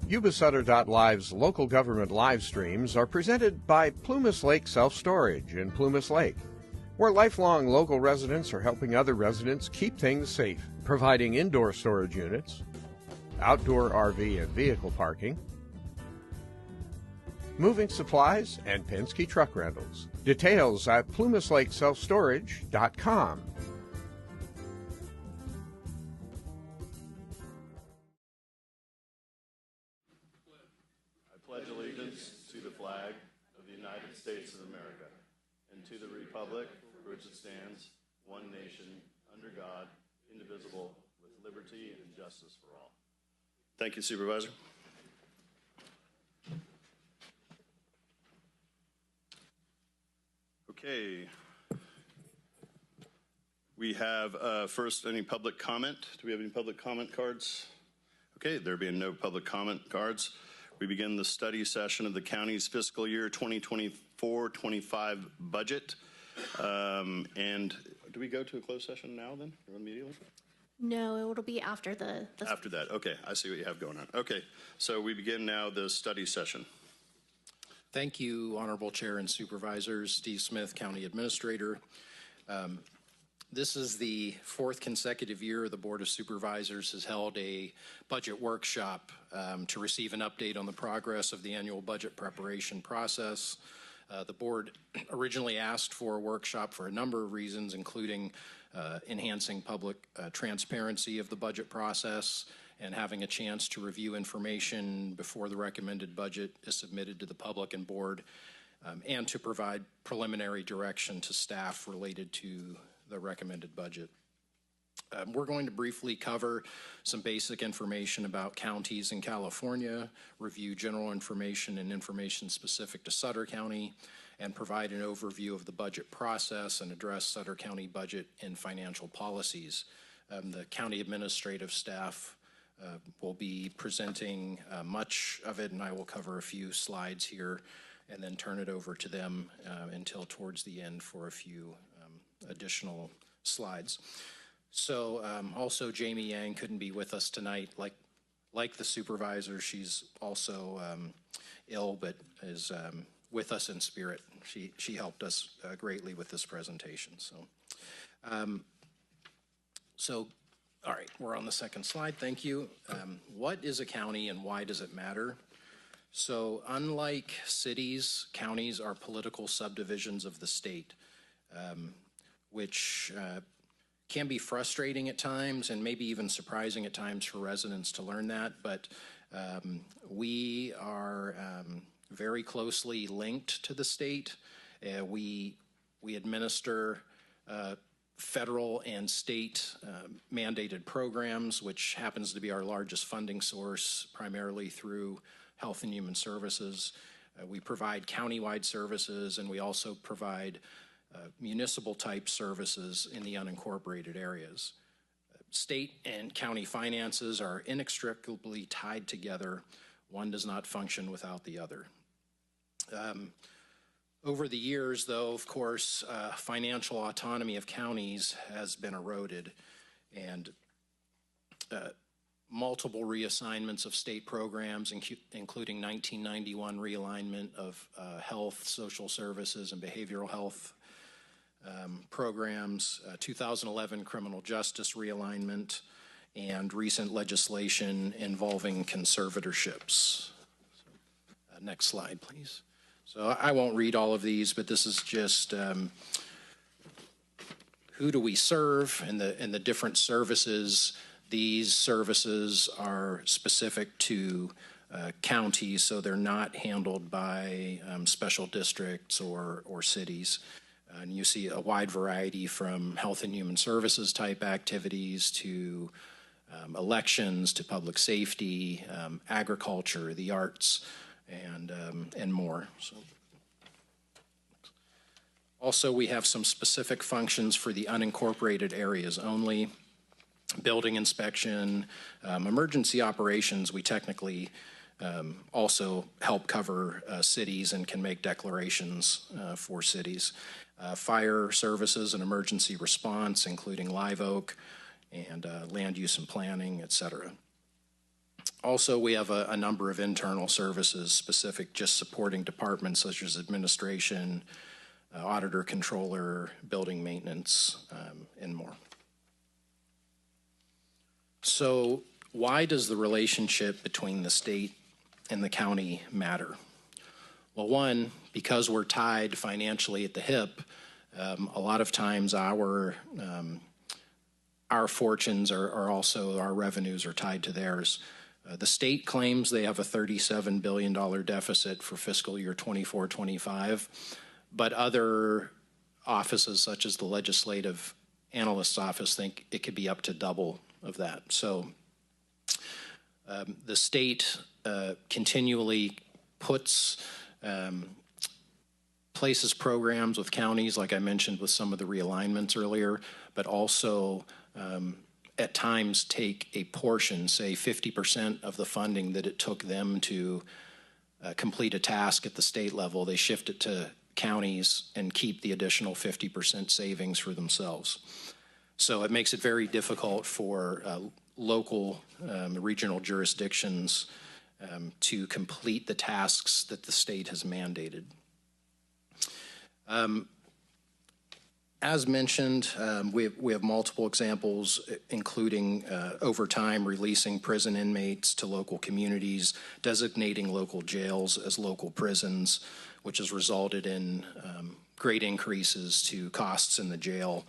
Yuba-Sutter.live's local government live streams are presented by Plumas Lake Self-Storage in Plumas Lake, where lifelong local residents are helping other residents keep things safe, providing indoor storage units, outdoor RV and vehicle parking, moving supplies, and Penske truck rentals. Details at plumaslakeselfstorage.com. I pledge allegiance to the flag of the United States of America and to the republic for which it stands, one nation, under God, indivisible, with liberty and justice for all. Thank you, Supervisor. Okay. We have first any public comment. Do we have any public comment cards? Okay, there being no public comment cards, we begin the study session of the county's fiscal year 2024-25 budget. And do we go to a closed session now then, or immediately? No, it'll be after the After that, okay, I see what you have going on. Okay, so we begin now the study session. Thank you, Honorable Chair and Supervisors. Steve Smith, County Administrator. This is the fourth consecutive year the Board of Supervisors has held a budget workshop to receive an update on the progress of the annual budget preparation process. The board originally asked for a workshop for a number of reasons, including enhancing public transparency of the budget process and having a chance to review information before the recommended budget is submitted to the public and board, and to provide preliminary direction to staff related to the recommended budget. We're going to briefly cover some basic information about counties in California, review general information and information specific to Sutter County, and provide an overview of the budget process and address Sutter County budget and financial policies. The county administrative staff will be presenting much of it, and I will cover a few slides here and then turn it over to them until towards the end for a few additional slides. So also Jamie Yang couldn't be with us tonight. Like the supervisor, she's also ill, but is with us in spirit. She helped us greatly with this presentation. So all right, we're on the second slide. Thank you. What is a county and why does it matter? So unlike cities, counties are political subdivisions of the state, which can be frustrating at times and maybe even surprising at times for residents to learn that, but we are very closely linked to the state. We administer federal and state mandated programs, which happens to be our largest funding source, primarily through Health and Human Services. We provide countywide services, and we also provide municipal type services in the unincorporated areas. State and county finances are inextricably tied together. One does not function without the other. Over the years, though, of course, financial autonomy of counties has been eroded, and multiple reassignments of state programs, including 1991 realignment of health, social services, and behavioral health programs, 2011 criminal justice realignment, and recent legislation involving conservatorships. Next slide, please. So I won't read all of these, but this is just who do we serve and the different services. These services are specific to counties, so they're not handled by special districts or cities. And you see a wide variety from health and human services type activities to elections to public safety, agriculture, the arts, and more. So. Also, we have some specific functions for the unincorporated areas only. Building inspection, emergency operations, we technically also help cover cities and can make declarations for cities. Fire services and emergency response, including live oak and land use and planning, et cetera. Also, we have a number of internal services specific, just supporting departments such as administration, auditor, controller, building maintenance, and more. So why does the relationship between the state and the county matter? Well, one, because we're tied financially at the hip, a lot of times our fortunes are also, our revenues are tied to theirs. The state claims they have a $37 billion deficit for fiscal year 24-25, but other offices such as the Legislative Analyst's Office think it could be up to double of that. So the state continually places programs with counties, like I mentioned with some of the realignments earlier, but also at times take a portion, say 50% of the funding that it took them to complete a task at the state level, they shift it to counties and keep the additional 50% savings for themselves. So it makes it very difficult for local regional jurisdictions to complete the tasks that the state has mandated. As mentioned, we have multiple examples, including over time releasing prison inmates to local communities, designating local jails as local prisons, which has resulted in great increases to costs in the jail.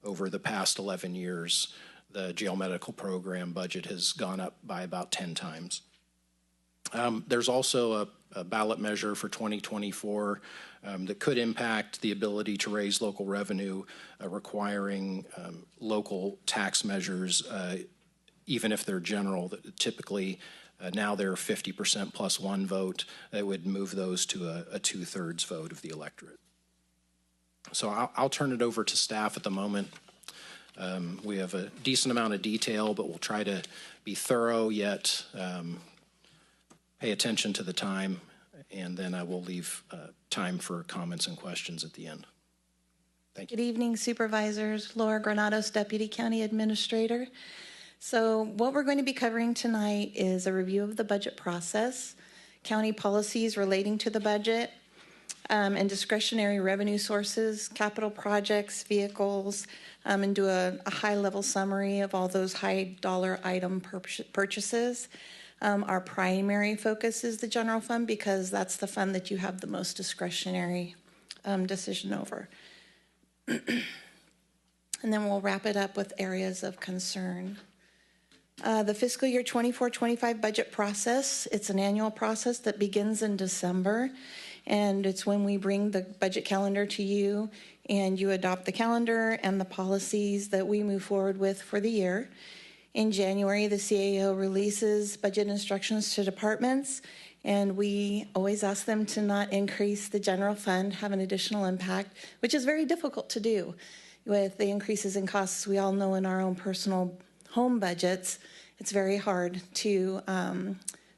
Over the past 11 years, the jail medical program budget has gone up by about 10 times. There's also a ballot measure for 2024 that could impact the ability to raise local revenue, requiring local tax measures, even if they're general. Typically, now they're 50% plus one vote. That would move those to a 2/3 vote of the electorate. So I'll turn it over to staff at the moment. We have a decent amount of detail, but we'll try to be thorough yet pay attention to the time, and then I will leave time for comments and questions at the end. Thank you. Good evening, Supervisors. Laura Granados, Deputy County Administrator. So what we're going to be covering tonight is a review of the budget process, county policies relating to the budget, and discretionary revenue sources, capital projects, vehicles, and do a high-level summary of all those high-dollar item purchases. Our primary focus is the general fund because that's the fund that you have the most discretionary decision over. And then we'll wrap it up with areas of concern. The fiscal year 24-25 budget process, it's an annual process that begins in December, and it's when we bring the budget calendar to you and you adopt the calendar and the policies that we move forward with for the year. In January, the CAO releases budget instructions to departments, and we always ask them to not increase the general fund, have an additional impact, which is very difficult to do. With the increases in costs we all know in our own personal home budgets, it's very hard to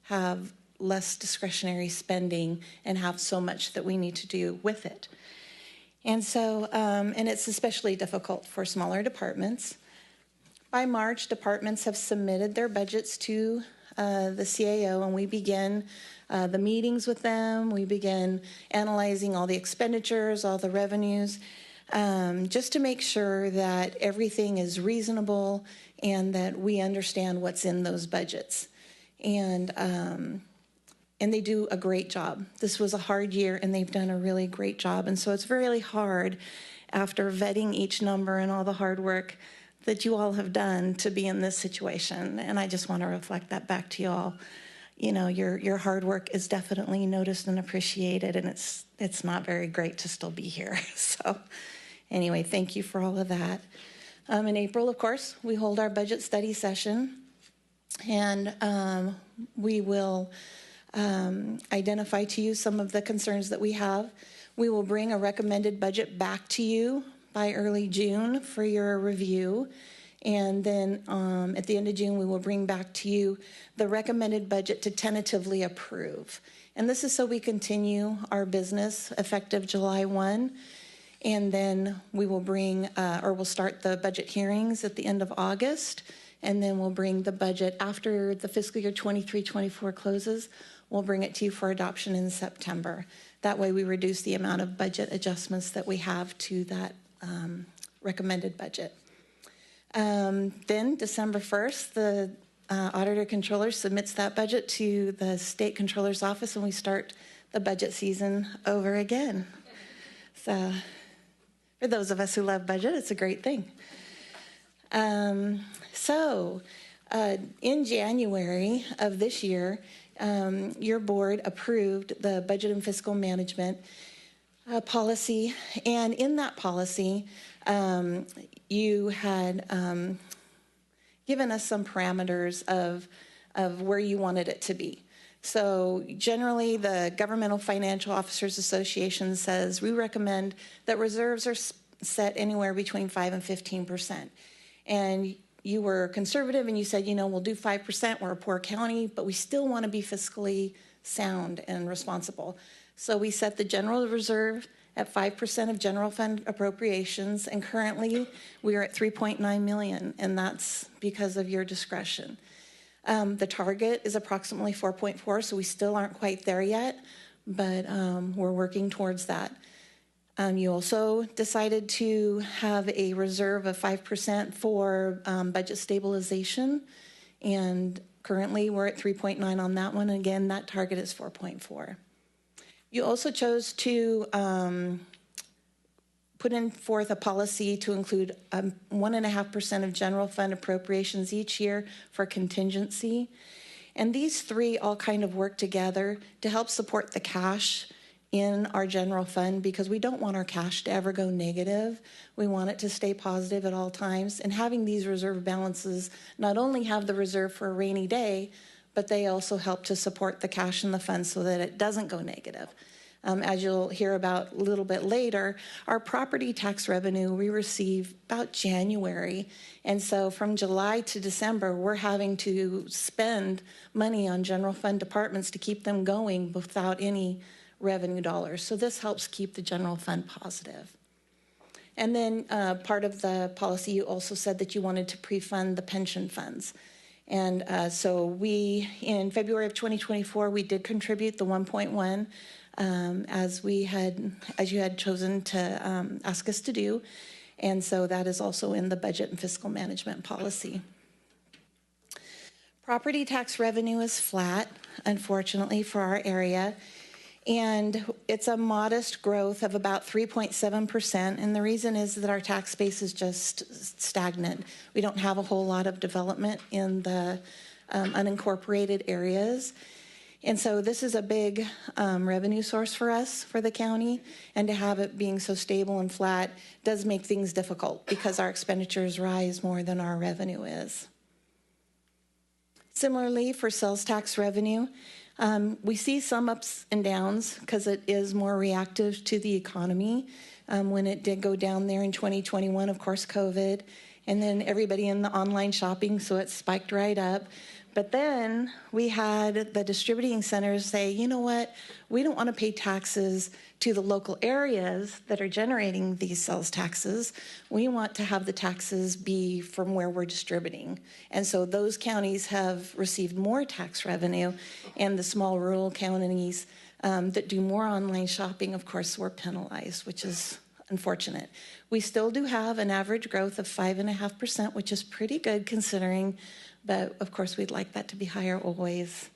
have less discretionary spending and have so much that we need to do with it. And so, and it's especially difficult for smaller departments. By March, departments have submitted their budgets to the CAO, and we begin the meetings with them. We begin analyzing all the expenditures, all the revenues, just to make sure that everything is reasonable and that we understand what's in those budgets. And they do a great job. This was a hard year, and they've done a really great job. And so it's really hard after vetting each number and all the hard work that you all have done to be in this situation. And I just want to reflect that back to you all. You know, your hard work is definitely noticed and appreciated, and it's not very great to still be here. So anyway, thank you for all of that. In April, of course, we hold our budget study session, and we will identify to you some of the concerns that we have. We will bring a recommended budget back to you by early June for your review. And then at the end of June, we will bring back to you the recommended budget to tentatively approve. And this is so we continue our business effective July 1. And then we will bring, or we'll start the budget hearings at the end of August. and then we'll bring the budget after the fiscal year 23-24 closes. We'll bring it to you for adoption in September. That way we reduce the amount of budget adjustments that we have to that recommended budget. Then December 1st, the auditor controller submits that budget to the state controller's office, and we start the budget season over again. So for those of us who love budget, it's a great thing. In January of this year, your board approved the budget and fiscal management policy, and in that policy, you had given us some parameters of where you wanted it to be. So generally, the Governmental Financial Officers Association says we recommend that reserves are set anywhere between 5 and 15%. And you were conservative and you said, we'll do 5%. We're a poor county, but we still want to be fiscally sound and responsible. So we set the general reserve at 5% of general fund appropriations, and currently we are at 3.9 million, and that's because of your discretion. The target is approximately 4.4, so we still aren't quite there yet, but we're working towards that. You also decided to have a reserve of 5% for budget stabilization, and currently we're at 3.9 on that one. Again, that target is 4.4. You also chose to put in forth a policy to include 1.5% of general fund appropriations each year for contingency. And these three all kind of work together to help support the cash in our general fund, because we don't want our cash to ever go negative. We want it to stay positive at all times. And having these reserve balances not only have the reserve for a rainy day, but they also help to support the cash in the fund so that it doesn't go negative. As you'll hear about a little bit later, our property tax revenue we receive about January. And so from July to December, we're having to spend money on general fund departments to keep them going without any revenue dollars. So this helps keep the general fund positive. And then part of the policy, you also said that you wanted to pre-fund the pension funds. And so we, in February of 2024, we did contribute the 1.1 as you had chosen to ask us to do. And so that is also in the budget and fiscal management policy. Property tax revenue is flat, unfortunately, for our area. And it's a modest growth of about 3.7%. And the reason is that our tax base is just stagnant. We don't have a whole lot of development in the unincorporated areas. And so this is a big revenue source for us, for the county. And to have it being so stable and flat does make things difficult because our expenditures rise more than our revenue is. Similarly, for sales tax revenue, we see some ups and downs because it is more reactive to the economy. When it did go down there in 2021, of course, COVID, and then everybody in the online shopping, so it spiked right up. But then we had the distributing centers say, you know what, we don't want to pay taxes to the local areas that are generating these sales taxes. We want to have the taxes be from where we're distributing. And so those counties have received more tax revenue, and the small rural counties that do more online shopping, of course, were penalized, which is unfortunate. We still do have an average growth of 5.5%, which is pretty good considering, but of course we'd like that to be higher always.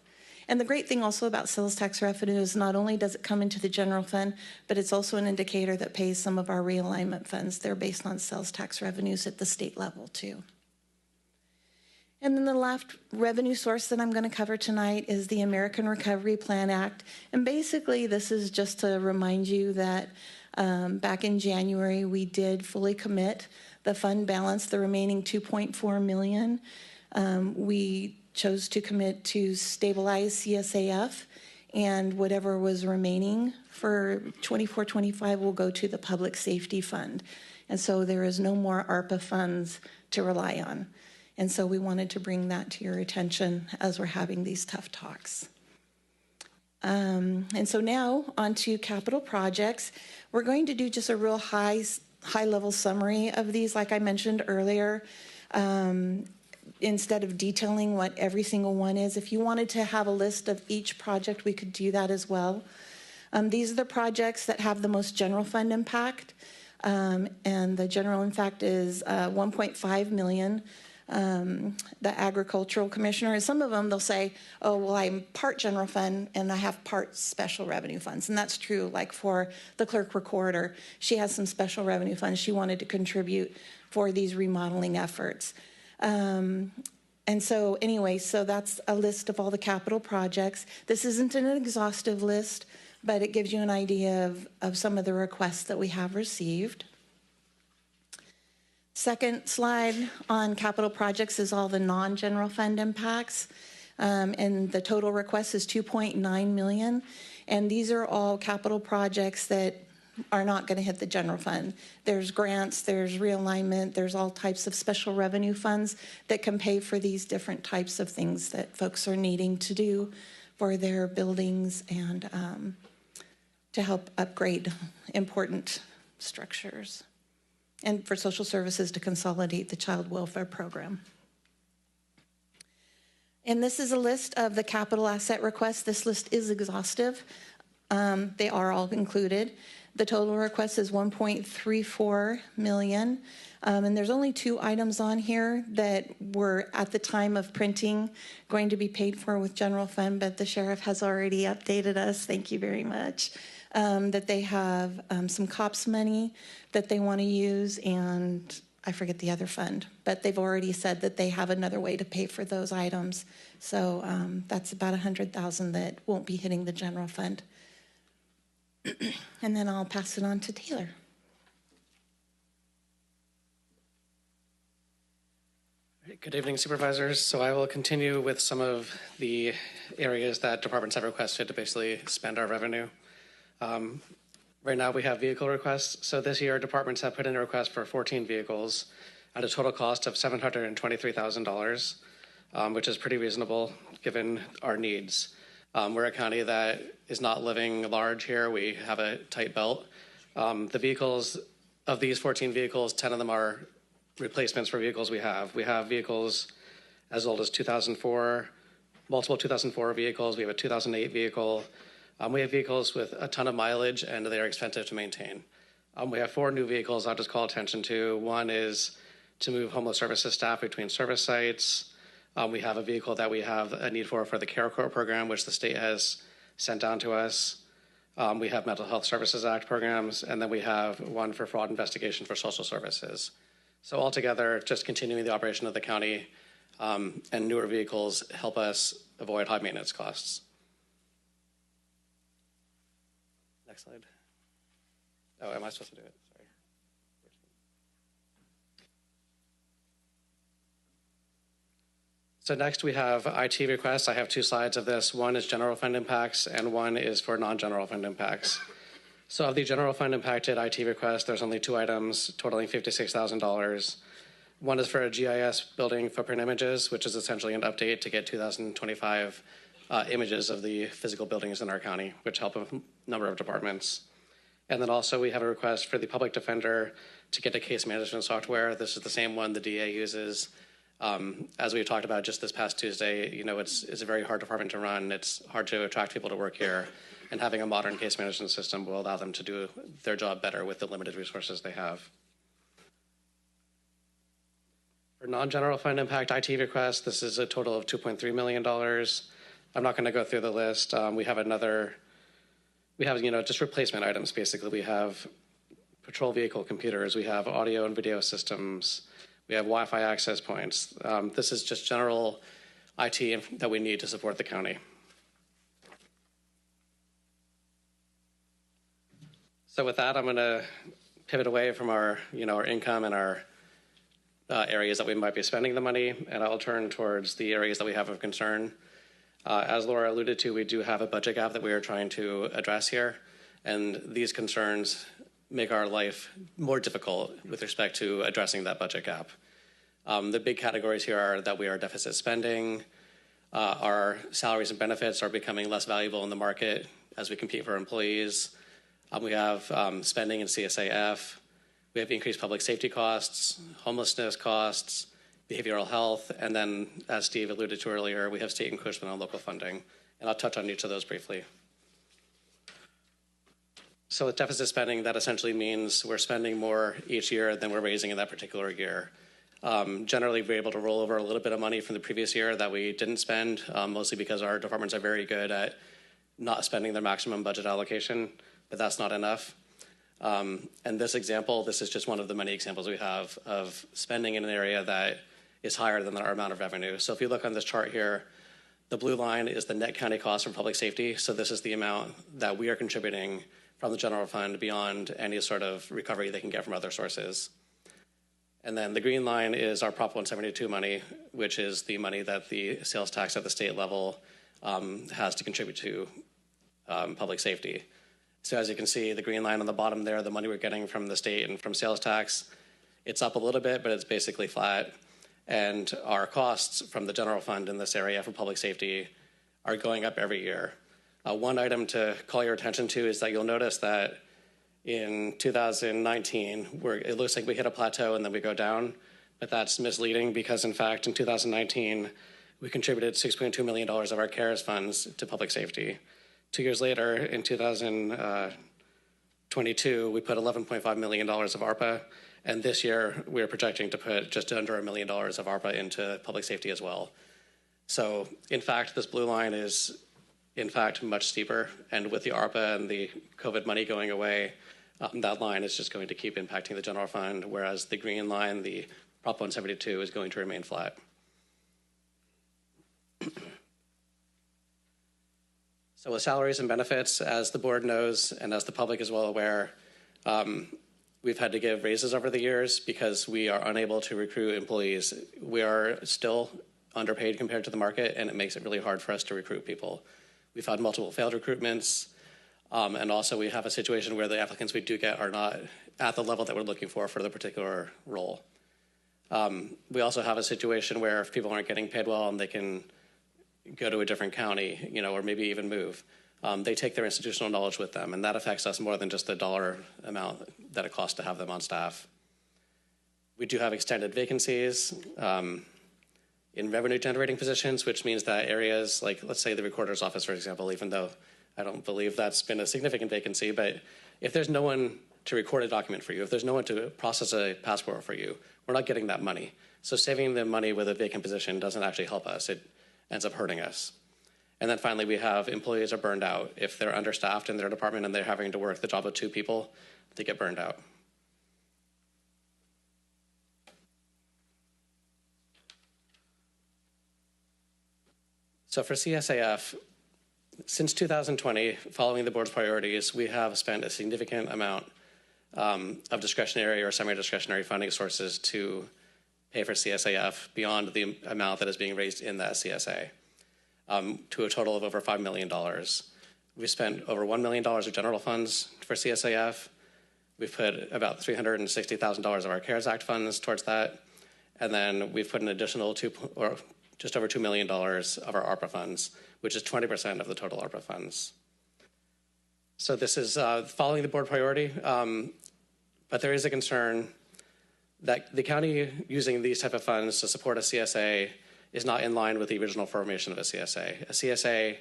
And the great thing also about sales tax revenue is not only does it come into the general fund, but it's also an indicator that pays some of our realignment funds. They're based on sales tax revenues at the state level too. And then the last revenue source that I'm going to cover tonight is the American Recovery Plan Act. And basically this is just to remind you that back in January we did fully commit the fund balance, the remaining $2.4 million. We chose to commit to stabilize CSAF, and whatever was remaining for 24-25 will go to the Public Safety Fund. And so there is no more ARPA funds to rely on. And so we wanted to bring that to your attention as we're having these tough talks. And so now on to capital projects. We're going to do just a real high-level summary of these, like I mentioned earlier. instead of detailing what every single one is, if you wanted to have a list of each project, we could do that as well. These are the projects that have the most general fund impact, and the general impact is 1.5 million. The agricultural commissioner, and some of them they'll say, oh, well, I'm part general fund and I have part special revenue funds. And that's true, like for the clerk recorder, she has some special revenue funds she wanted to contribute for these remodeling efforts. And so anyway, so that's a list of all the capital projects. This isn't an exhaustive list, but it gives you an idea of some of the requests that we have received. Second slide on capital projects is all the non-general fund impacts. And the total request is 2.9 million. And these are all capital projects that are not going to hit the general fund. There's grants, there's realignment, there's all types of special revenue funds that can pay for these different types of things that folks are needing to do for their buildings and to help upgrade important structures, and for social services to consolidate the child welfare program. And this is a list of the capital asset requests. This list is exhaustive. They are all included. The total request is 1.34 million. And there's only 2 items on here that were at the time of printing going to be paid for with general fund, but the sheriff has already updated us. Thank you very much. That they have some COPS money that they want to use, and I forget the other fund, but they've already said that they have another way to pay for those items. So that's about 100,000 that won't be hitting the general fund. And then I'll pass it on to Taylor. Good evening, supervisors. So I will continue with some of the areas that departments have requested to basically spend our revenue. Right now we have vehicle requests. So this year departments have put in a request for 14 vehicles at a total cost of $723,000, which is pretty reasonable given our needs. We're a county that is not living large here. We have a tight belt. The vehicles, of these 14 vehicles, 10 of them are replacements for vehicles we have. We have vehicles as old as 2004, multiple 2004 vehicles. We have a 2008 vehicle. We have vehicles with a ton of mileage, and they are expensive to maintain. We have 4 new vehicles I'll just call attention to. One is to move homeless services staff between service sites. We have a vehicle that we have a need for the Care Corps program, which the state has sent down to us. We have Mental Health Services Act programs, and then we have one for fraud investigation for social services. So altogether, just continuing the operation of the county and newer vehicles help us avoid high maintenance costs. Next slide. Oh, am I supposed to do it? Sorry. So next we have IT requests. I have 2 slides of this. One is general fund impacts and one is for non-general fund impacts. So of the general fund impacted IT requests, there's only 2 items totaling $56,000. One is for a GIS building footprint images, which is essentially an update to get 2025 images of the physical buildings in our county, which help a number of departments. And then also we have a request for the public defender to get a case management software. This is the same one the DA uses. As we talked about just this past Tuesday, you know, it's a very hard department to run. It's hard to attract people to work here. And having a modern case management system will allow them to do their job better with the limited resources they have. For non-general fund impact IT requests, this is a total of $2.3 million. I'm not going to go through the list. We have, just replacement items, basically. We have patrol vehicle computers. We have audio and video systems. We have Wi-Fi access points. This is just general IT that we need to support the county. So with that, I'm going to pivot away from our income and our areas that we might be spending the money, and I'll turn towards the areas that we have of concern. As Laura alluded to, we do have a budget gap that we are trying to address here, and these concerns make our life more difficult with respect to addressing that budget gap. The big categories here are that we are deficit spending, our salaries and benefits are becoming less valuable in the market as we compete for employees. We have spending in CSAF, we have increased public safety costs, homelessness costs, behavioral health, and then, as Steve alluded to earlier, we have state encroachment on local funding. And I'll touch on each of those briefly. So with deficit spending, that essentially means we're spending more each year than we're raising in that particular year. Generally, we're able to roll over a little bit of money from the previous year that we didn't spend, mostly because our departments are very good at not spending their maximum budget allocation, but that's not enough. And this example, this is just one of the many examples we have of spending in an area that is higher than our amount of revenue. So if you look on this chart here, the blue line is the net county cost for public safety. So this is the amount that we are contributing from the general fund beyond any sort of recovery they can get from other sources. And then the green line is our Prop 172 money, which is the money that the sales tax at the state level has to contribute to public safety. So as you can see, the green line on the bottom there, the money we're getting from the state and from sales tax, it's up a little bit, but it's basically flat. And our costs from the general fund in this area for public safety are going up every year. One item to call your attention to is that you'll notice that in 2019, it looks like we hit a plateau and then we go down, but that's misleading because in fact, in 2019, we contributed $6.2 million of our CARES funds to public safety. 2 years later, in 2022, we put $11.5 million of ARPA, and this year we're projecting to put just under $1 million of ARPA into public safety as well. So in fact, this blue line is in fact much steeper, and with the ARPA and the COVID money going away, that line is just going to keep impacting the general fund, whereas the green line, the Prop 172, is going to remain flat. So with salaries and benefits, as the board knows, and as the public is well aware, we've had to give raises over the years because we are unable to recruit employees. We are still underpaid compared to the market, and it makes it really hard for us to recruit people. We've had multiple failed recruitments, and also we have a situation where the applicants we do get are not at the level that we're looking for the particular role. We also have a situation where if people aren't getting paid well and they can go to a different county, or maybe even move, they take their institutional knowledge with them, and that affects us more than just the dollar amount that it costs to have them on staff. We do have extended vacancies in revenue generating positions, which means that areas like, let's say the recorder's office, for example, even though I don't believe that's been a significant vacancy, but if there's no one to record a document for you, if there's no one to process a passport for you, we're not getting that money. So saving the money with a vacant position doesn't actually help us. It ends up hurting us. And then finally, we have employees are burned out. If they're understaffed in their department and they're having to work the job of 2 people, they get burned out. So for CSAF, since 2020, following the board's priorities, we have spent a significant amount of discretionary or semi-discretionary funding sources to pay for CSAF beyond the amount that is being raised in that CSA, to a total of over $5 million. We spent over $1 million of general funds for CSAF. We've put about $360,000 of our CARES Act funds towards that. And then we've put an additional just over $2 million of our ARPA funds, which is 20% of the total ARPA funds. So this is following the board priority, but there is a concern that the county using these type of funds to support a CSA is not in line with the original formation of a CSA. A CSA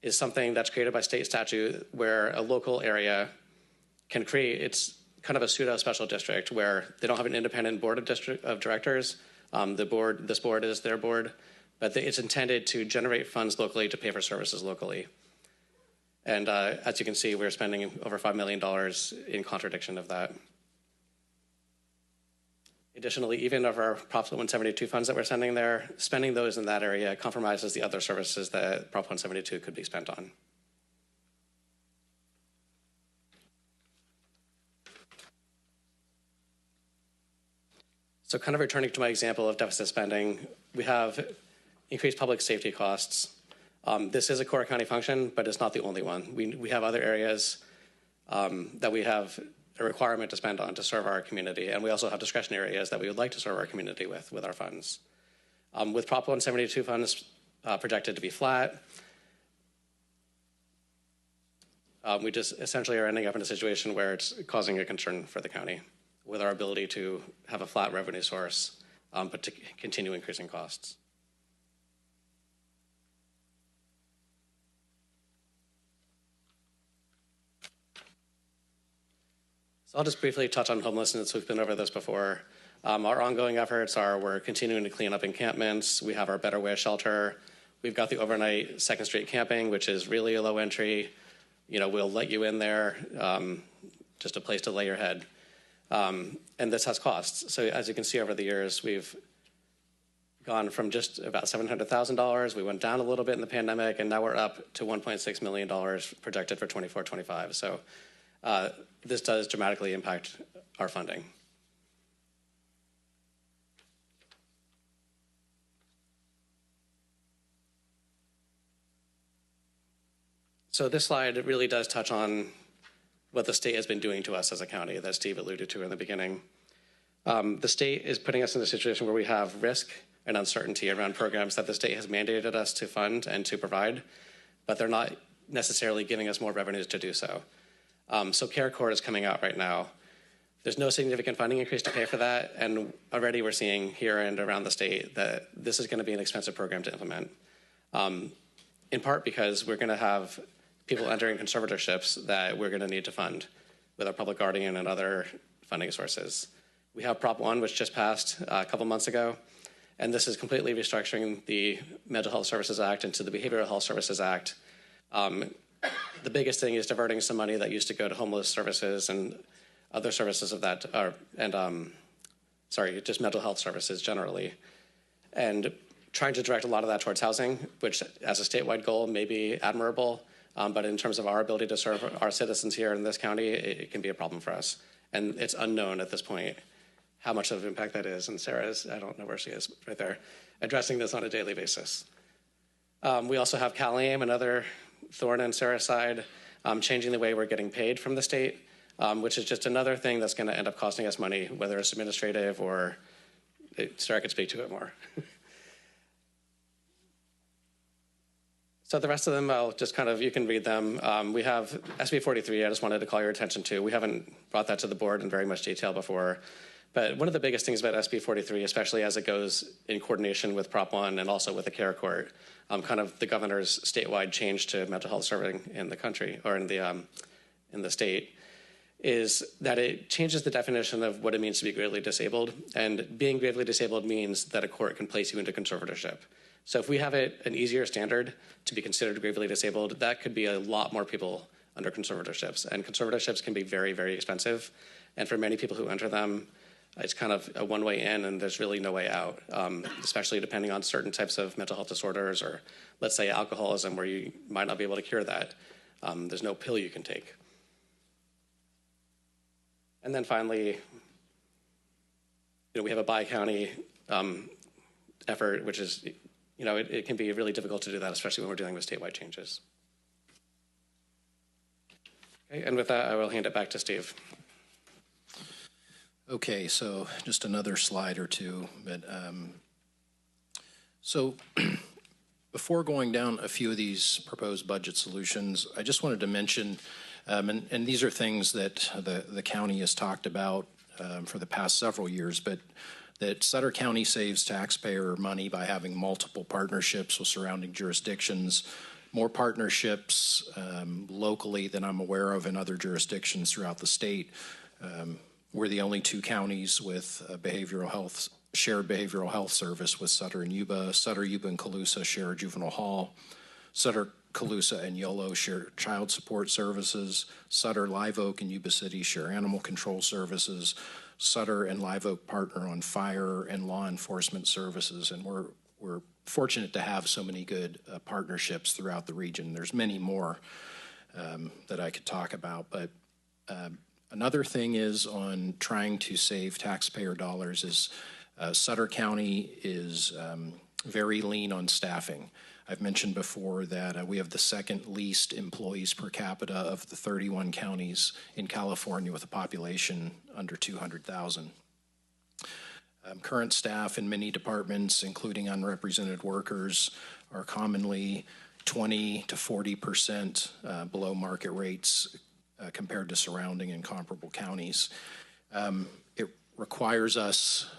is something that's created by state statute where a local area can create, it's kind of a pseudo special district where they don't have an independent board of directors. This board is their board, but it's intended to generate funds locally to pay for services locally. And as you can see, we're spending over $5 million in contradiction of that. Additionally, even of our Prop 172 funds that we're sending there, spending those in that area compromises the other services that Prop 172 could be spent on. So kind of returning to my example of deficit spending, we have increased public safety costs. This is a core county function, but it's not the only one. We have other areas that we have a requirement to spend on to serve our community, and we also have discretionary areas that we would like to serve our community with our funds. With Prop 172 funds projected to be flat, we just essentially are ending up in a situation where it's causing a concern for the county with our ability to have a flat revenue source but to continue increasing costs. So I'll just briefly touch on homelessness. We've been over this before. Our ongoing efforts are we're continuing to clean up encampments. We have our Better Way shelter. We've got the overnight Second Street camping, which is really a low entry. You know, we'll let you in there, just a place to lay your head. And this has costs. So as you can see over the years, we've gone from just about $700,000. We went down a little bit in the pandemic, and now we're up to $1.6 million projected for 24-25. So this does dramatically impact our funding. So this slide really does touch on what the state has been doing to us as a county that Steve alluded to in the beginning. The state is putting us in a situation where we have risk and uncertainty around programs that the state has mandated us to fund and to provide, but they're not necessarily giving us more revenues to do so. So CareCorps is coming out right now. There's no significant funding increase to pay for that, and already we're seeing here and around the state that this is going to be an expensive program to implement, in part because we're going to have people entering conservatorships that we're going to need to fund with our public guardian and other funding sources. We have Prop 1, which just passed a couple months ago, and this is completely restructuring the Mental Health Services Act into the Behavioral Health Services Act. The biggest thing is diverting some money that used to go to homeless services and other services of that, just mental health services generally, and trying to direct a lot of that towards housing, which as a statewide goal may be admirable, but in terms of our ability to serve our citizens here in this county, it can be a problem for us. And it's unknown at this point how much of an impact that is. And Sarah's, I don't know where she is, right there, addressing this on a daily basis. We also have CalAIM, another thorn in Sarah's side, changing the way we're getting paid from the state, which is just another thing that's going to end up costing us money, whether it's administrative or, Sarah could speak to it more. So the rest of them, I'll just kind of, you can read them. We have SB 43, I just wanted to call your attention to. We haven't brought that to the board in very much detail before. But one of the biggest things about SB 43, especially as it goes in coordination with Prop 1 and also with the CareCorps, kind of the governor's statewide change to mental health serving in the country, or in the state, is that it changes the definition of what it means to be gravely disabled. And being gravely disabled means that a court can place you into conservatorship. So if we have an easier standard to be considered gravely disabled, that could be a lot more people under conservatorships. And conservatorships can be very, very expensive. And for many people who enter them, it's kind of a one-way in and there's really no way out, especially depending on certain types of mental health disorders or, let's say, alcoholism, where you might not be able to cure that. There's no pill you can take. And then finally, we have a bi-county effort, which is, it can be really difficult to do that, especially when we're dealing with statewide changes. Okay, and with that, I will hand it back to Steve. Okay, so just another slide or two. But so before going down a few of these proposed budget solutions, I just wanted to mention, and these are things that the county has talked about for the past several years, but that Sutter County saves taxpayer money by having multiple partnerships with surrounding jurisdictions, more partnerships locally than I'm aware of in other jurisdictions throughout the state. We're the only two counties with shared behavioral health service with Sutter and Yuba. Sutter, Yuba, and Colusa share a juvenile hall. Sutter, Colusa, and Yolo share child support services. Sutter, Live Oak, and Yuba City share animal control services. Sutter and Live Oak partner on fire and law enforcement services, and we're fortunate to have so many good partnerships throughout the region. There's many more that I could talk about, but another thing is on trying to save taxpayer dollars is Sutter County is very lean on staffing. I've mentioned before that we have the second least employees per capita of the 31 counties in California with a population under 200,000. Current staff in many departments, including unrepresented workers, are commonly 20 to 40% below market rates compared to surrounding and comparable counties. It requires us,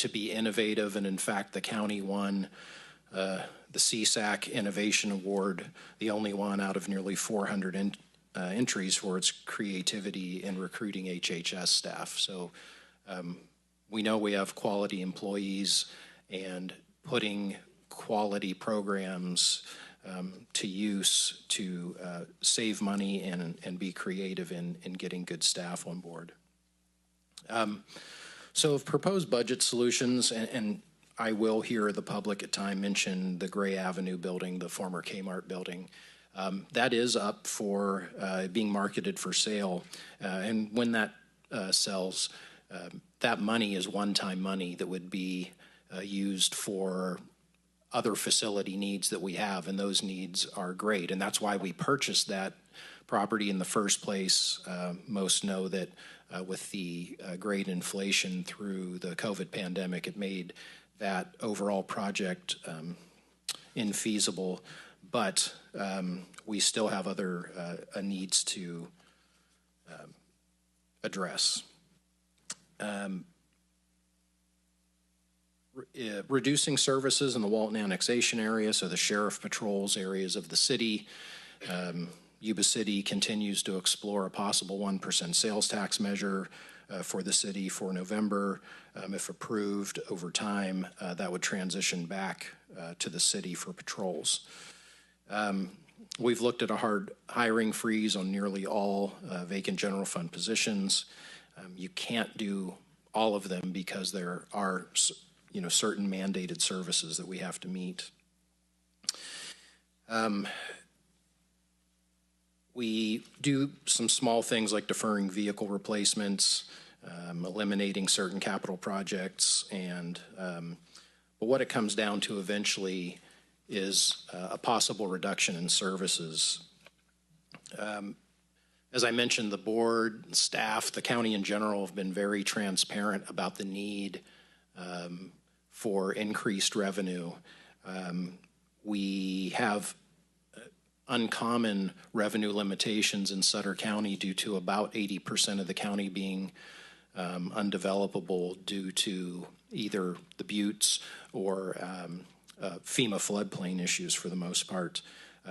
to be innovative, and in fact, the county won the CSAC Innovation Award, the only one out of nearly 400 entries for its creativity in recruiting HHS staff. So we know we have quality employees, and putting quality programs to use to save money and be creative in getting good staff on board. So of proposed budget solutions, and I will hear the public at time mention the Gray Avenue building, the former Kmart building. That is up for being marketed for sale. And when that sells, that money is one-time money that would be used for other facility needs that we have, and those needs are great. And that's why we purchased that property in the first place. Most know that with the great inflation through the COVID pandemic, it made that overall project infeasible, but we still have other needs to address. Reducing services in the Walton annexation area, so the sheriff patrols areas of the city. Yuba City continues to explore a possible 1% sales tax measure for the city for November. If approved over time, that would transition back to the city for patrols. We've looked at a hard hiring freeze on nearly all vacant general fund positions. You can't do all of them because there are certain mandated services that we have to meet. We do some small things like deferring vehicle replacements, eliminating certain capital projects, but what it comes down to eventually is a possible reduction in services. As I mentioned, the board, staff, the county in general have been very transparent about the need for increased revenue. We have uncommon revenue limitations in Sutter County due to about 80% of the county being undevelopable due to either the buttes or FEMA floodplain issues for the most part.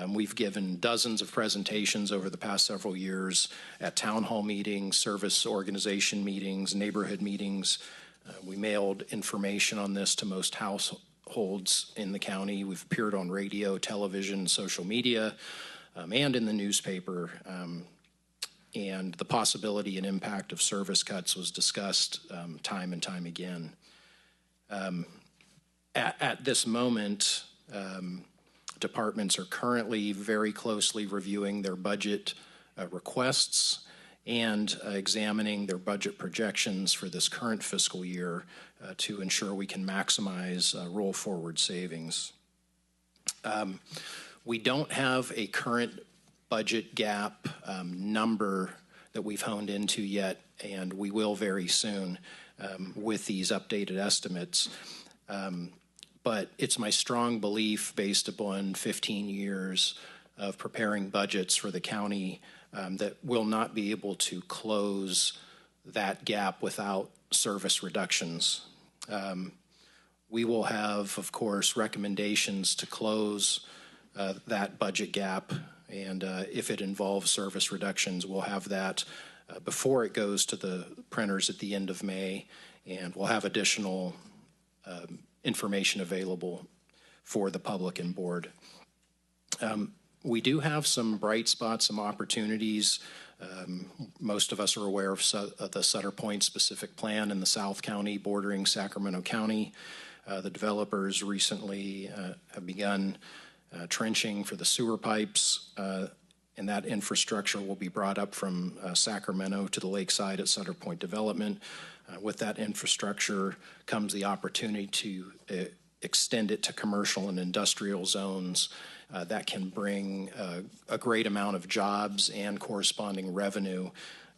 We've given dozens of presentations over the past several years at town hall meetings, service organization meetings, neighborhood meetings. We mailed information on this to most households in the county. We've appeared on radio, television, social media, and in the newspaper. And the possibility and impact of service cuts was discussed time and time again. At this moment, departments are currently very closely reviewing their budget requests and examining their budget projections for this current fiscal year to ensure we can maximize roll forward savings. We don't have a current budget gap number that we've honed into yet, and we will very soon with these updated estimates. But it's my strong belief, based upon 15 years of preparing budgets for the county, that we'll not be able to close that gap without service reductions. We will have, of course, recommendations to close that budget gap, and if it involves service reductions, we'll have that before it goes to the printers at the end of May, and we'll have additional information available for the public and board. We do have some bright spots, some opportunities. Most of us are aware of the Sutter Point specific plan in the South County bordering Sacramento County. The developers recently have begun trenching for the sewer pipes, and that infrastructure will be brought up from Sacramento to the lakeside at Sutter Point Development. With that infrastructure comes the opportunity to extend it to commercial and industrial zones that can bring a great amount of jobs and corresponding revenue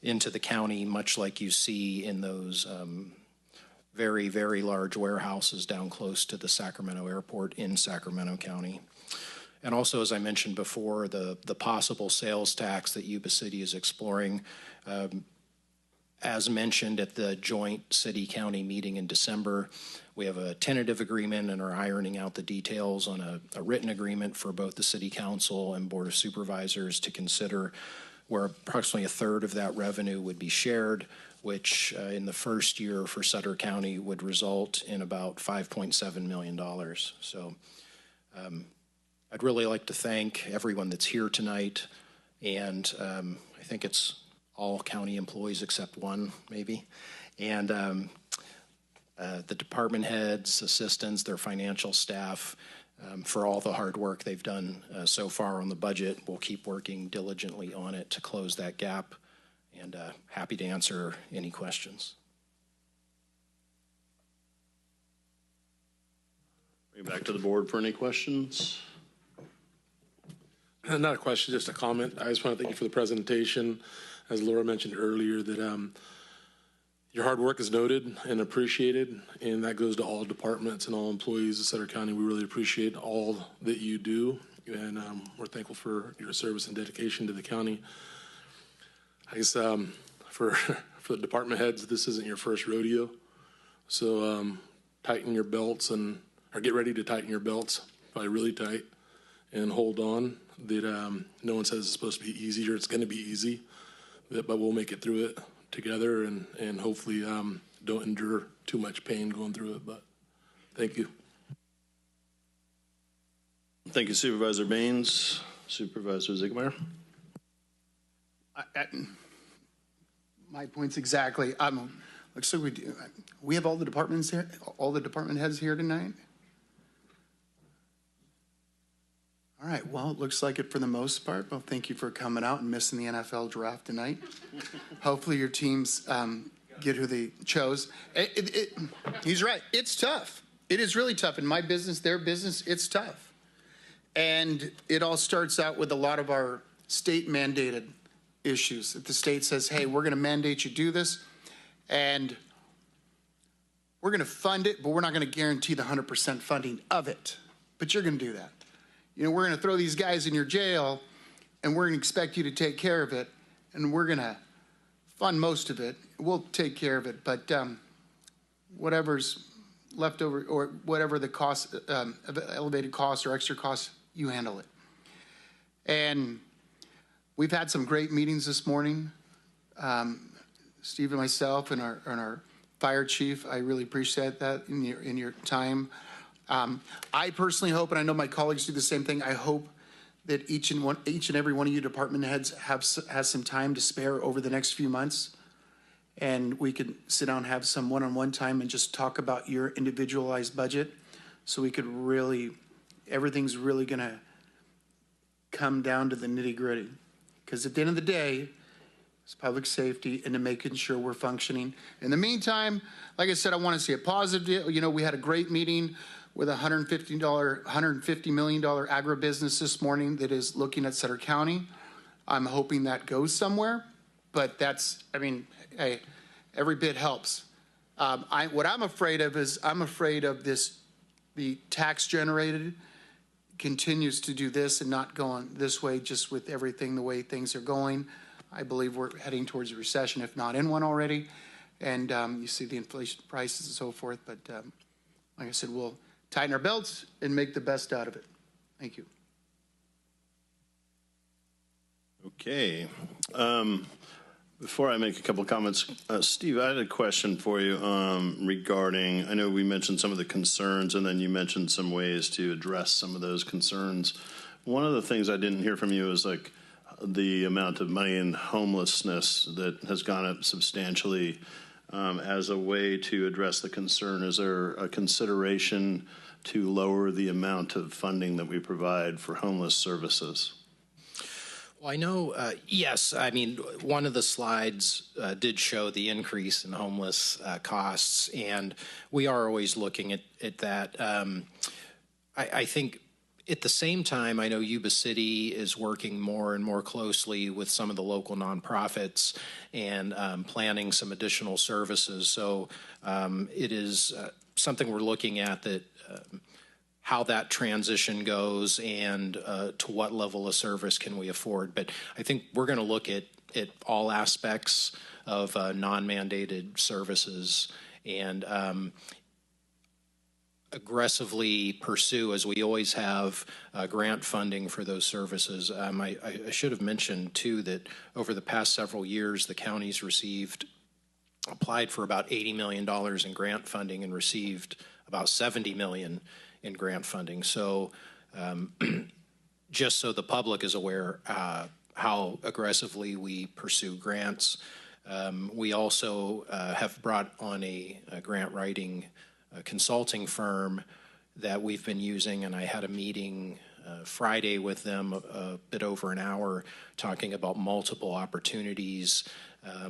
into the county, much like you see in those very, very large warehouses down close to the Sacramento airport in Sacramento County. And also, as I mentioned before, the possible sales tax that Yuba City is exploring. As mentioned at the joint city-county meeting in December, we have a tentative agreement and are ironing out the details on a written agreement for both the City Council and Board of Supervisors to consider, where approximately a third of that revenue would be shared, which in the first year for Sutter County would result in about $5.7 million. So I'd really like to thank everyone that's here tonight, and I think it's all county employees except one, maybe, and the department heads, assistants, their financial staff, for all the hard work they've done so far on the budget. We'll keep working diligently on it to close that gap, and happy to answer any questions. Bring it back to the board for any questions. Not a question, just a comment. I just want to thank you for the presentation. As Laura mentioned earlier, that your hard work is noted and appreciated, and that goes to all departments and all employees of Sutter County. We really appreciate all that you do, and we're thankful for your service and dedication to the county. I guess for the department heads, this isn't your first rodeo, so tighten your belts or get ready to tighten your belts, probably really tight, and hold on. That no one says it's supposed to be easy or it's going to be easy, but we'll make it through it together, and hopefully don't endure too much pain going through it. But thank you. Thank you, Supervisor Baines. Supervisor Ziegmeyer. My point's exactly. Looks like we have all the departments here, all the department heads here tonight. All right, well, it looks like it for the most part. Well, thank you for coming out and missing the NFL draft tonight. Hopefully your teams get who they chose. He's right. It's tough. It is really tough. In my business, their business, it's tough. And it all starts out with a lot of our state-mandated issues. If the state says, hey, we're going to mandate you do this, and we're going to fund it, but we're not going to guarantee the 100% funding of it. But you're going to do that. You know, we're going to throw these guys in your jail, and we're going to expect you to take care of it, and we're going to fund most of it. We'll take care of it, but whatever's left over, or whatever the cost, elevated costs or extra costs, you handle it. And we've had some great meetings this morning. Steve and myself and our fire chief, I really appreciate that in your time. I personally hope, and I know my colleagues do the same thing, I hope that each and every one of you department heads has some time to spare over the next few months, and we could sit down and have some one-on-one time and just talk about your individualized budget, so we could really, everything's really gonna come down to the nitty-gritty. Because at the end of the day, it's public safety and to making sure we're functioning. In the meantime, like I said, I want to see a positive deal. You know, we had a great meeting with a $150 million agribusiness this morning that is looking at Sutter County. I'm hoping that goes somewhere, but that's, I mean, hey, every bit helps. What I'm afraid of is I'm afraid of this, the tax generated continues to do this and not going this way, just with everything, the way things are going. I believe we're heading towards a recession, if not in one already. And you see the inflation prices and so forth. But like I said, we'll tighten our belts and make the best out of it. Thank you. Okay. Before I make a couple of comments, Steve, I had a question for you regarding, I know we mentioned some of the concerns and then you mentioned some ways to address some of those concerns. One of the things I didn't hear from you is like the amount of money in homelessness that has gone up substantially as a way to address the concern. Is there a consideration to lower the amount of funding that we provide for homeless services? Well, I know, yes. I mean, one of the slides did show the increase in homeless costs, and we are always looking at that. I think at the same time, I know Yuba City is working more and more closely with some of the local nonprofits and planning some additional services. So it is something we're looking at, that how that transition goes and to what level of service can we afford. But I think we're going to look at at all aspects of non-mandated services and aggressively pursue, as we always have, grant funding for those services. I should have mentioned, too, that over the past several years, the county's applied for about $80 million in grant funding and received about $70 million in grant funding. So just so the public is aware how aggressively we pursue grants, we also have brought on a grant writing consulting firm that we've been using, and I had a meeting Friday with them, a bit over an hour, talking about multiple opportunities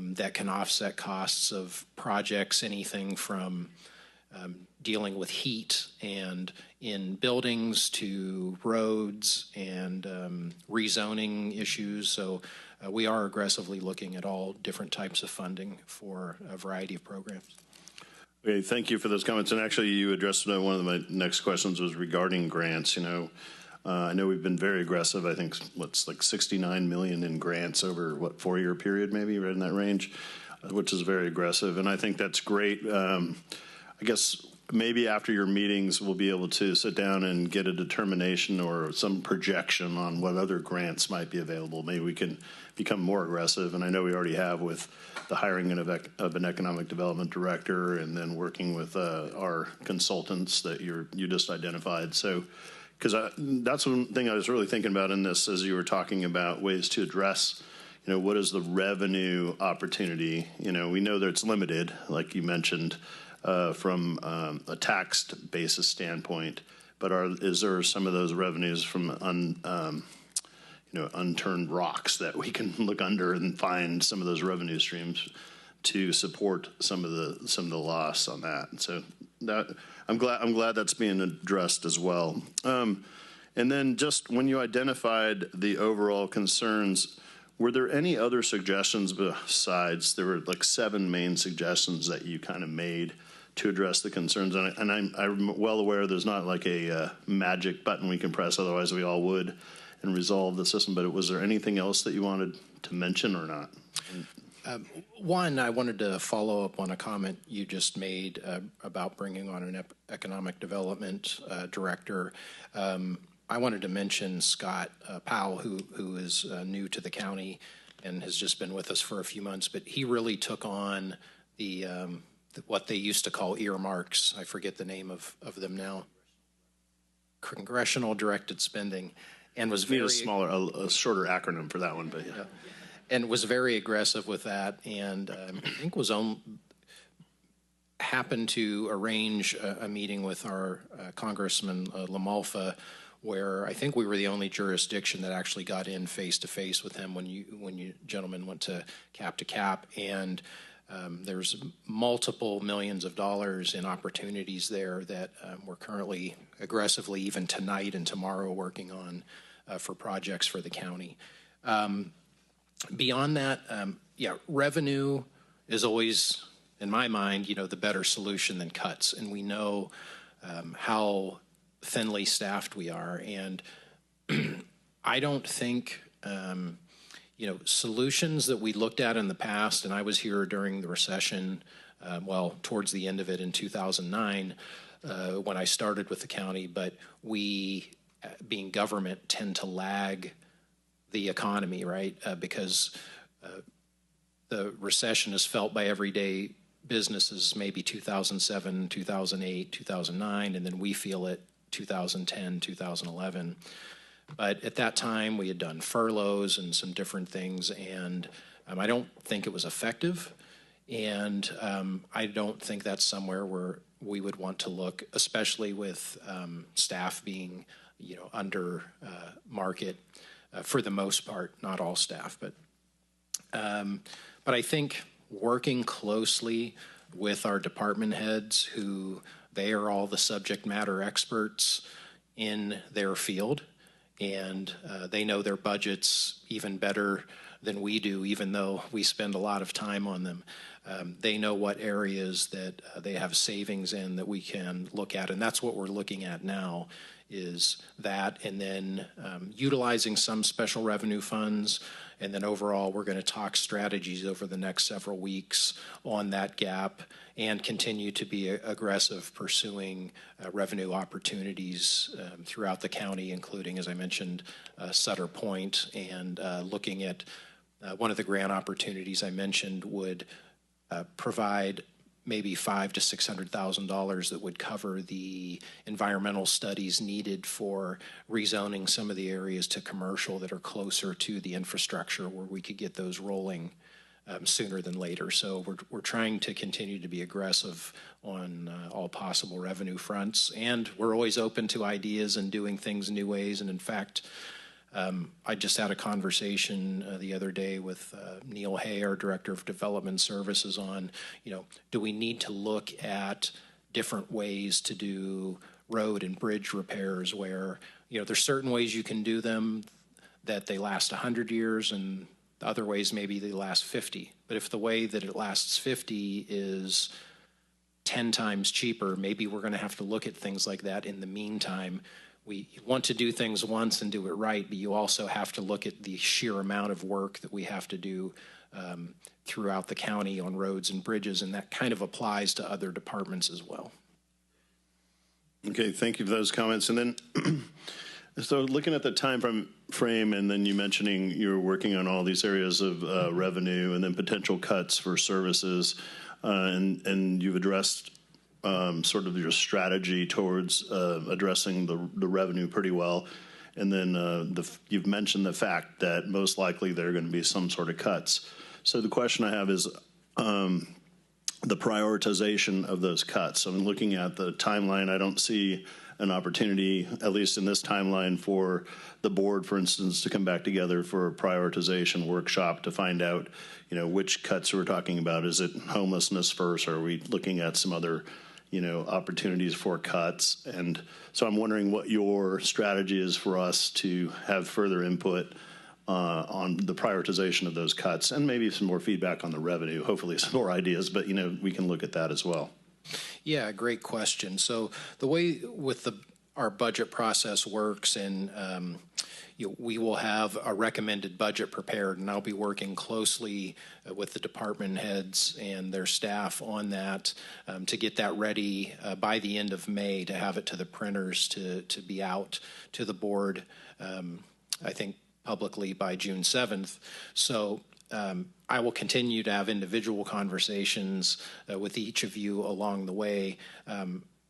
that can offset costs of projects, anything from dealing with heat and in buildings to roads and rezoning issues. So we are aggressively looking at all different types of funding for a variety of programs. Okay, thank you for those comments. And actually, you addressed one of my next questions was regarding grants. I know we've been very aggressive. I think what's like 69 million in grants over 4-year period, maybe right in that range, which is very aggressive. And I think that's great. I guess maybe after your meetings, we'll be able to sit down and get a determination or some projection on what other grants might be available. Maybe we can become more aggressive. And I know we already have with the hiring of an economic development director and then working with our consultants that you just identified. So, because that's one thing I was really thinking about in this as you were talking about ways to address, what is the revenue opportunity? We know that it's limited, like you mentioned, from a tax basis standpoint, but is there some of those revenues from unturned rocks that we can look under and find some of those revenue streams to support some of the loss on that? And so that I'm glad that's being addressed as well. And then just when you identified the overall concerns, were there any other suggestions besides, there were like 7 main suggestions that you kind of made to address the concerns? And I'm well aware there's not like a magic button we can press, otherwise we all would, and resolve the system. But was there anything else that you wanted to mention or not? One, I wanted to follow up on a comment you just made about bringing on an economic development director. I wanted to mention Scott Powell, who is new to the county and has just been with us for a few months, but he really took on the what they used to call earmarks. I forget the name of them now. Congressional directed spending, and was very a shorter acronym for that one, but yeah. And was very aggressive with that, and I think happened to arrange a meeting with our Congressman LaMalfa, where I think we were the only jurisdiction that actually got in face to face with him when you gentlemen went to cap, and there's multiple millions of dollars in opportunities there that we're currently aggressively, even tonight and tomorrow, working on for projects for the county. Beyond that, revenue is always, in my mind, the better solution than cuts, and we know how thinly staffed we are, and I don't think solutions that we looked at in the past, and I was here during the recession, towards the end of it in 2009 when I started with the county, but we, being government, tend to lag the economy, right? Because the recession is felt by everyday businesses maybe 2007, 2008, 2009, and then we feel it 2010, 2011. But at that time, we had done furloughs and some different things, and I don't think it was effective, and I don't think that's somewhere where we would want to look, especially with staff being, under market for the most part, not all staff, but I think working closely with our department heads, who they are all the subject matter experts in their field, and they know their budgets even better than we do, even though we spend a lot of time on them. They know what areas that they have savings in that we can look at, and that's what we're looking at now, is that, and then utilizing some special revenue funds And then overall, we're going to talk strategies over the next several weeks on that gap and continue to be aggressive pursuing revenue opportunities throughout the county, including, as I mentioned, Sutter Point, and looking at one of the grant opportunities I mentioned would provide maybe $500,000 to $600,000 that would cover the environmental studies needed for rezoning some of the areas to commercial that are closer to the infrastructure, where we could get those rolling sooner than later. So we're trying to continue to be aggressive on all possible revenue fronts, and we're always open to ideas and doing things new ways. And in fact, I just had a conversation the other day with Neil Hay, our Director of Development Services, on, do we need to look at different ways to do road and bridge repairs where, there's certain ways you can do them that they last 100 years and other ways maybe they last 50. But if the way that it lasts 50 is 10 times cheaper, maybe we're going to have to look at things like that in the meantime. We want to do things once and do it right, but you also have to look at the sheer amount of work that we have to do throughout the county on roads and bridges, and that kind of applies to other departments as well. Okay, thank you for those comments. And then, so looking at the time frame, and then you mentioning you're working on all these areas of revenue and then potential cuts for services, and you've addressed sort of your strategy towards addressing the revenue pretty well. And then you've mentioned the fact that most likely there are going to be some sort of cuts. So the question I have is the prioritization of those cuts. I'm looking at the timeline. I don't see an opportunity, at least in this timeline, for the board, for instance, to come back together for a prioritization workshop to find out, which cuts we're talking about. Is it homelessness first? Or are we looking at some other opportunities for cuts? And so I'm wondering what your strategy is for us to have further input on the prioritization of those cuts, and maybe some more feedback on the revenue, hopefully some more ideas, but we can look at that as well. Yeah, great question. So the way with our budget process works, and we will have a recommended budget prepared, and I'll be working closely with the department heads and their staff on that to get that ready by the end of May, to have it to the printers to be out to the board, I think publicly by June 7th. So I will continue to have individual conversations with each of you along the way.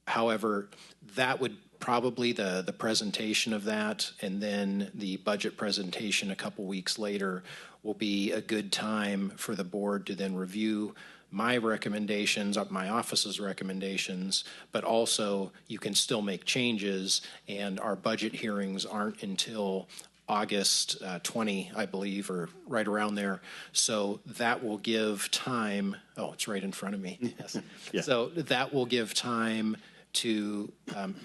However, that would probably the presentation of that, and then the budget presentation a couple weeks later will be a good time for the board to then review my recommendations, my office's recommendations, but also you can still make changes, and our budget hearings aren't until August 20, I believe, or right around there. So that will give time. Oh, it's right in front of me. Yes. Yeah. So that will give time to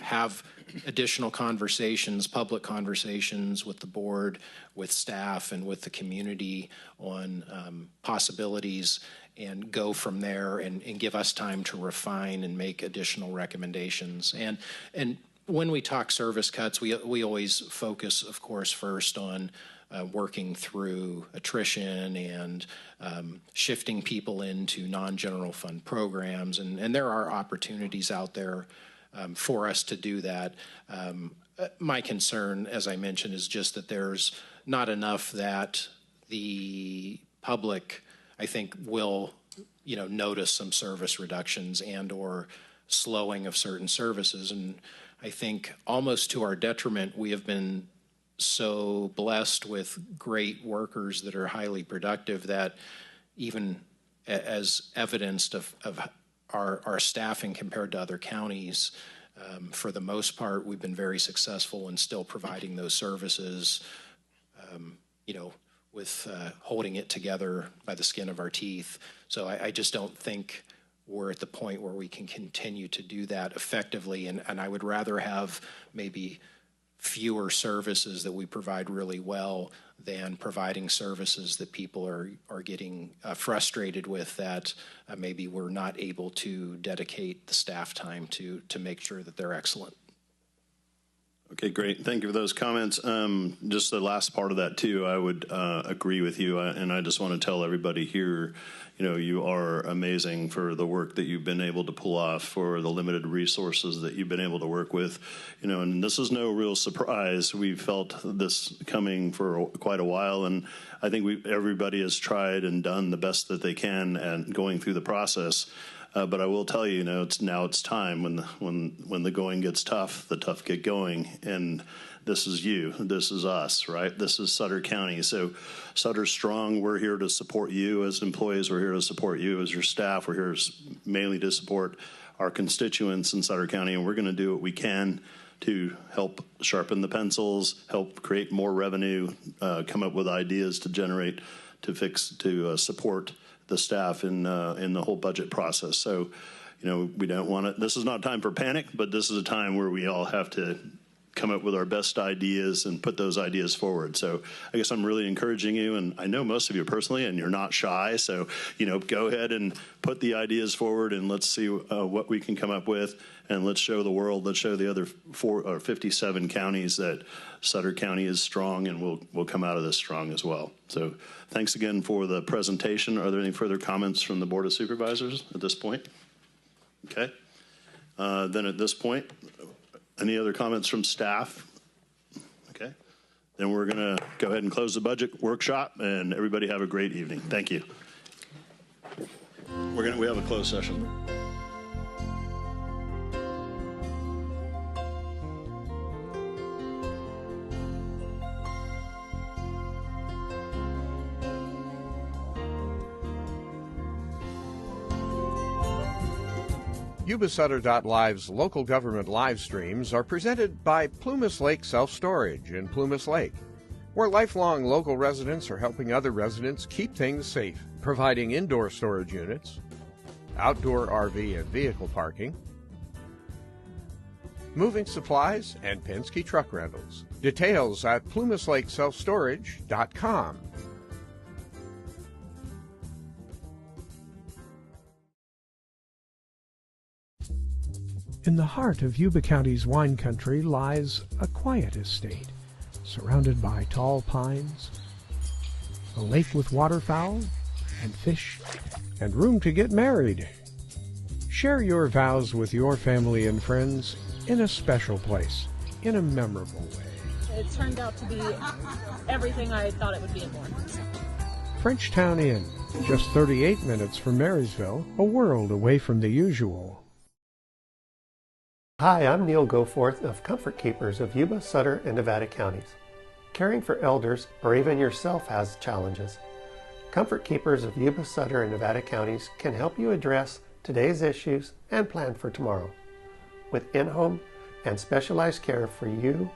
have additional conversations, public conversations with the board, with staff, and with the community on possibilities, and go from there, and give us time to refine and make additional recommendations. And when we talk service cuts, we always focus, of course, first on working through attrition and shifting people into non-general fund programs. And there are opportunities out there for us to do that. My concern, as I mentioned, is just that there's not enough that the public, I think, will notice some service reductions and or slowing of certain services. And I think almost to our detriment, we have been so blessed with great workers that are highly productive that even as evidenced of our staffing compared to other counties, for the most part, we've been very successful in still providing those services, with holding it together by the skin of our teeth. So I just don't think we're at the point where we can continue to do that effectively. And I would rather have maybe fewer services that we provide really well than providing services that people are getting frustrated with, that maybe we're not able to dedicate the staff time to make sure that they're excellent. Okay, great. Thank you for those comments. Just the last part of that too, I would agree with you. And I just want to tell everybody here, you are amazing for the work that you've been able to pull off, for the limited resources that you've been able to work with. And this is no real surprise. We've felt this coming for quite a while, and I think everybody has tried and done the best that they can and going through the process. But I will tell you, it's time when the going gets tough, the tough get going, and this is you, this is us, right? This is Sutter County. So Sutter's strong. We're here to support you as employees. We're here to support you as your staff. We're here mainly to support our constituents in Sutter County, and we're going to do what we can to help sharpen the pencils, help create more revenue, come up with ideas to generate, to support the staff in the whole budget process. So, we don't want to, this is not a time for panic, but this is a time where we all have to come up with our best ideas and put those ideas forward. So I guess I'm really encouraging you, and I know most of you personally, and you're not shy. So, go ahead and put the ideas forward, and let's see what we can come up with, and let's show the world, let's show the other 57 counties that Sutter County is strong, and we'll come out of this strong as well. So thanks again for the presentation. Are there any further comments from the Board of Supervisors at this point? Okay. Then at this point, any other comments from staff? Okay. Then we're going to go ahead and close the budget workshop, and everybody have a great evening. Thank you. We have a closed session. Yuba-Sutter.live's local government live streams are presented by Plumas Lake Self-Storage in Plumas Lake, where lifelong local residents are helping other residents keep things safe, providing indoor storage units, outdoor RV and vehicle parking, moving supplies, and Penske truck rentals. Details at plumaslakeselfstorage.com. In the heart of Yuba County's wine country lies a quiet estate, surrounded by tall pines, a lake with waterfowl and fish, and room to get married. Share your vows with your family and friends in a special place, in a memorable way. It turned out to be everything I thought it would be and more. Frenchtown Inn, just 38 minutes from Marysville, a world away from the usual. Hi, I'm Neil Goforth of Comfort Keepers of Yuba, Sutter, and Nevada counties. Caring for elders or even yourself has challenges. Comfort Keepers of Yuba, Sutter, and Nevada counties can help you address today's issues and plan for tomorrow with in-home and specialized care for you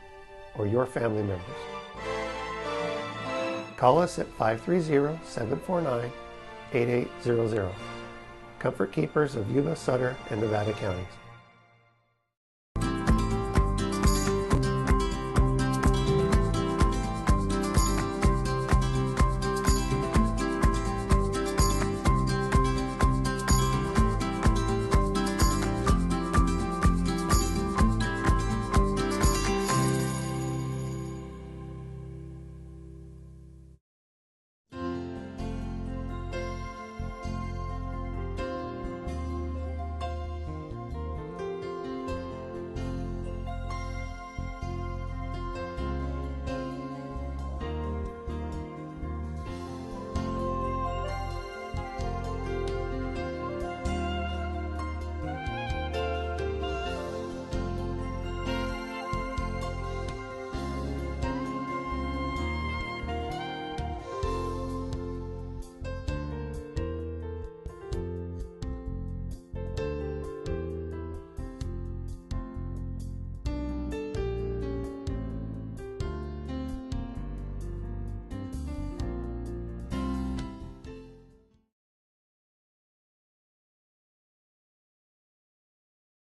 or your family members. Call us at 530-749-8800. Comfort Keepers of Yuba, Sutter, and Nevada counties.